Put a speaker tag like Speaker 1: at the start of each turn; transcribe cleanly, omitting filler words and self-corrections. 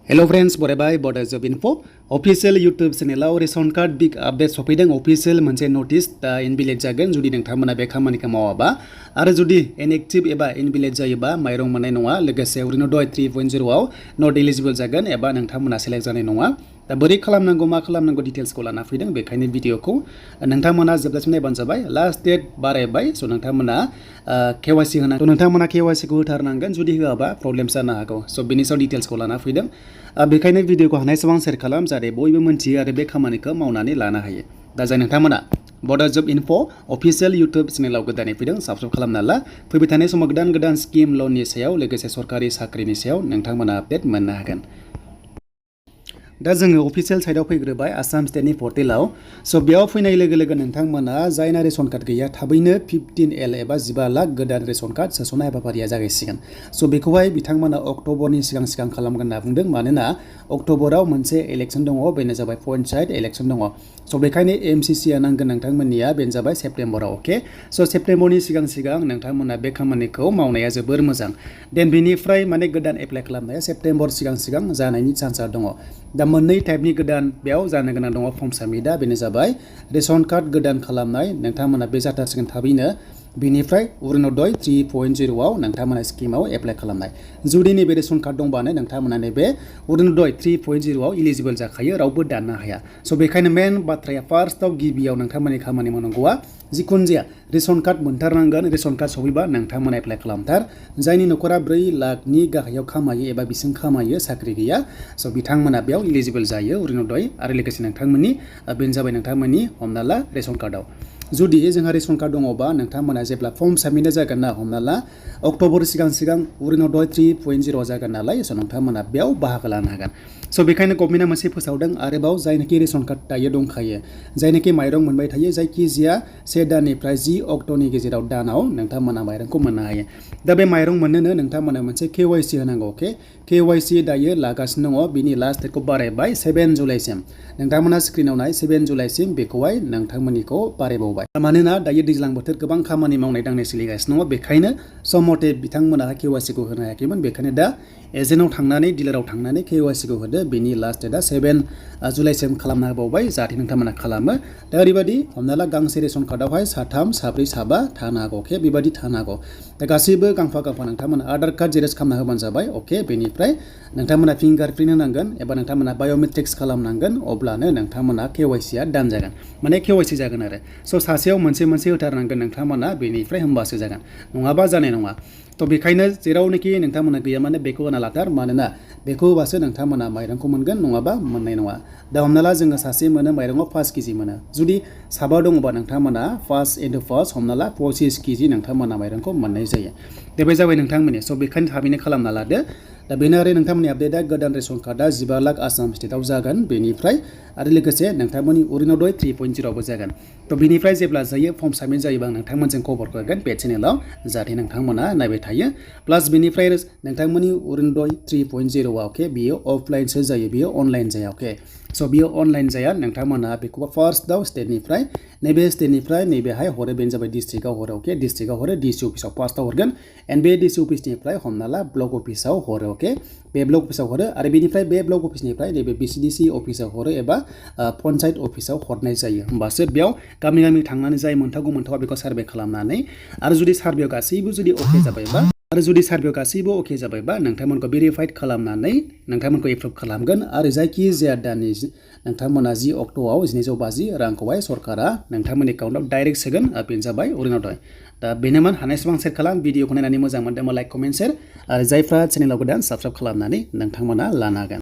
Speaker 1: Hello friends, बरायबाय बर्डार्स of info official YouTube चेनेलाव रेशन कार्ड बिग आपडेट सफैदों अफिशियल मोनसे नोटिस दा इनभिलेट जागोन जुदि नोंथांमोना बे खामानिखौ मावाबा आरो जुदि इनएक्टिव एबा इनभिलेट जायोबा माइरं मोननाय नङा लोगोसे अरुणोदय 3.0 आव नट एलिजिबल जागोन एबा नोंथांमोना सेलेक्ट जानाय नङा दा बोरै खालामनांगौ मा खालामनांगौ डिटेल्सखौ लाना फैदों बेखायनो भिडिअखौ नोंथांमोना जोबजासिम नायबानो जाबाय लास्ट डेट बारायबाय स नोंथांमोना KYC होनांगौ नोंथांमोना KYC खौ होथारनांगोन जुदि होआबा प्रब्लेम जानो हागौ स बेनि सायाव डिटेल्सखौ लाना फैदों बेखायनो भिडिअखौ हानायसेबां शेयार खालाम जाहाथे बयबो मिन्थियो आरो बे खामानिखौ मावनानै लानो हायो दा जाय नोंथांमोना बर्डार्स अफ इनफो अफिशियल यूट्यूब चेनेलाव गोदानै फैदों साबस्क्राइब खालामना ला फैबाय थानाय समाव गोदान स्किम लननि सायाव लोगोसे सरकारि साख्रिनि सायाव नोंथांमोना आपडेट मोननो हागोन दा जोङो अफिशियल साइडआव फैग्रोबाय आसाम स्टेटनि पर्टेलाव स बेयाव फैनाय लोगो लोगो नोंथांमोना जायना रेशन कार्ड गैया थाबैनो 15L एबा 15 लाख गोदान रेशन कार्ड सोसननाय हाबाफारिया जागायसिगोन स बेखौहाय बिथांमोना अक्ट'बरनि सिगां खालामगोन होनना बुंदों मानोना अक्ट'बराव मोनसे इलेक्सन दङ बेनो जाबाय पन्चायत इलेक्सन दङ स बेखायनो MCC आ नांगोन नोंथांमोननिया बेनो जाबाय सेप्टेम्बराव अके स सेप्टेम्बरनि सिगां नोंथांमोना बे खामानिखौ मावनाया जोबोर मोजां देन बिनिफ्राय माने गोदान एप्लाइ खालामनाया सेप्टेम्बर सिगां जानायनि चान्सआ दङ दा मोननै टाइपनि गोदान बेयाव जानो गोनां दङ फर्म साबमिटआ बेनो जाबाय रेशन कार्ड गोदान खालामनाय नोंथांमोना बे जाथारसिगोन थाबैनो बिनिफ्राय अरुणोदय 3.0 आव नोंथांमोना स्किमाव एप्लाइ खालामनाय जुदि नैबे रेशन कार्ड दंबानो नोंथांमोना नैबे अरुणोदय 3.0 आव इलिजिबल जाखायो रावबो दाननो हाया स बेखायनो मेन बाथ्राया फार्स्टआव गिबियाव नोंथांमोननि खामानि मावनांगौआ जिखुनु जाया रेशन कार्ड मोनथारनांगोन रेशन कार्ड सफैबा नोंथांमोना एप्लाइ खालामथार जायनि नखरा 4 लाखनि गाहायाव खामायो एबा बिसिम खामायो साख्रि गैया स बिथांमोना बेयाव इलिजिबल जायो अरुणोदय आरो लोगोसे नोंथांमोननि बेनो जाबाय नोंथांमोननि हमना ला रेशन कार्डआव जुदि जोंहा रेशन कार्ड दङबा नोंथांमोना जेब्ला फर्म साबमिट जागोन ना हमना ला अक्ट'बर सिगां अरुणोदय 3.0 जागोन नालाय स नोंथांमोना बेयाव बाहागो लानो हागोन स बेखायनो गभर्नमेन्टआ मोनसे फोसावदों आरोबाव जायनाखि रेशन कार्ड दायो दंखायो जायनाखि माइरं मोनबाय थायो जायखिजाया 1 दाननिफ्राय 10 अक्ट'नि गेजेराव दानाव नोंथांमोना माइरंखौ मोननो हायो दा बे माइरं मोननोनो नोंथांमोना मोनसे KYC होनांगौ अके KYC दायो लागासिनो दङ बिनि लास्ट डेटखौ बारायबाय 7 जुलाइसिम नोंथांमोना स्क्रिनाव नाय 7 जुलाइसिम बेखौहाय नोंथांमोननिखौ बारायबावबाय मानोना दायो दैज्लां बोथोर गोबां खामानि मावनाय दांनाय सोलिगासिनो दङ बेखायनो सम मथे बिथांमोना KYC खौ होनो हायाखैमोन बेखायनो दा एजेन्टआव थांनानै डिलाराव थांनानै KYC खौ होदो बेनि लास्ट डेटआ 7 जुलाइसिम खालामना होबावबाय जाहाथे नोंथांमोना खालामो दा ओरैबायदि हमना ला गांसे रेशन कार्डआवहाय 3, 4, 5 थानो हागौ अके बेबायदि थानो हागौ दा गासैबो गांफा नोंथांमोना आधार कार्ड जेरेक्स खालामना होबानो जाबाय अके बेनिफ्राय नोंथांमोना फिंगारप्रिन्ट होनांगोन एबा नोंथांमोना बाय'मेट्रिक्स खालामनांगोन अब्लानो नोंथांमोना KYC आ दान जागोन माने KYC जागोन आरो स सासेयाव मोनसे होथारनांगोन नोंथांमोना बेनिफ्राय होमबासो जागोन नङाबा जानाय नङा थ बेखायनो जेरावनोखि नोंथांमोना गैया माने बेखौ होना लाथार मानोना बेखौ होबासो नोंथांमोना माइरंखौ मोनगोन नङाबा मोननाय नङा दा हमना ला जोङो सासे मोनो माइरंआव 5 केजि मोनो जुदि साबा दङबा नोंथांमोना 5 हमना ला 25 केजि नोंथांमोना माइरंखौ मोननाय जायो दा बे जाबाय नोंथांमोननि स बेखायनो थाबैनो खालामना लादो दा बेनो आरो नोंथांमोननि आपडेटआ गोदान रेशन कार्डआ 15 लाख आसाम स्टेटआव जागोन बेनिफ्राय आरो लोगोसे नोंथांमोननि अरुणोदय 3.0 आवबो जागोन थ बेनिफ्राय जेब्ला जायो फर्म साबमिट जायोबा नोंथांमोनजों खबर होगोन बे चेनेलाव जाहाथे नोंथांमोना नायबाय थायो प्लास बेनिफ्राय नोंथांमोननि अरुणोदय 3.0 आ अके बियो अफलाइनसो जायो बियो अनलाइन जाया अके स बियो अनलाइन जाया नोंथांमोना बेखौबा फार्स्टआव स्टेटनिफ्राय नैबेहाय हरो बेनो जाबाय डिस्ट्रिक्टआव हरो अके डिस्ट्रिक्टआव हरो DC अफिसाव फार्स्टआव हरगोन एन्ड बे DC अफिसनिफ्राय हमना ला ब्लक अफिसाव हरो अके बे ब्लक अफिसाव हरो आरो बेनिफ्राय बे ब्लक अफिसनिफ्राय नैबे BCDC अफिसाव हरो एबा पन्चायत अफिसाव हरनाय जायो होमबासो बेयाव गामि थांनानै जाय मोनथावआ बेखौ सार्भे खालामनानै आरो जुदि सार्भेयाव गासैबो जुदि अके जाबायबा नोंथांमोनखौ भेरिफाइड खालामनानै नोंथांमोनखौ एप्रुभ खालामगोन आरो जायखिजाया दाननि नोंथांमोना 10 अक्ट'आव 1950 रांखौहाय सरकारा नोंथांमोननि एकाउन्टआव डाइरेक्ट सोगोन बेनो जाबाय अरुणोदय दा बेनोमोन हानायसेबां शेयार खालाम भिडिअखौ नायनानै मोजां मोनदोंबा लाइक कमेन्ट शेयार आरो जायफ्रा चेनेलाव गोदान साबस्क्राइब खालामनानै नोंथांमोना लानो हागोन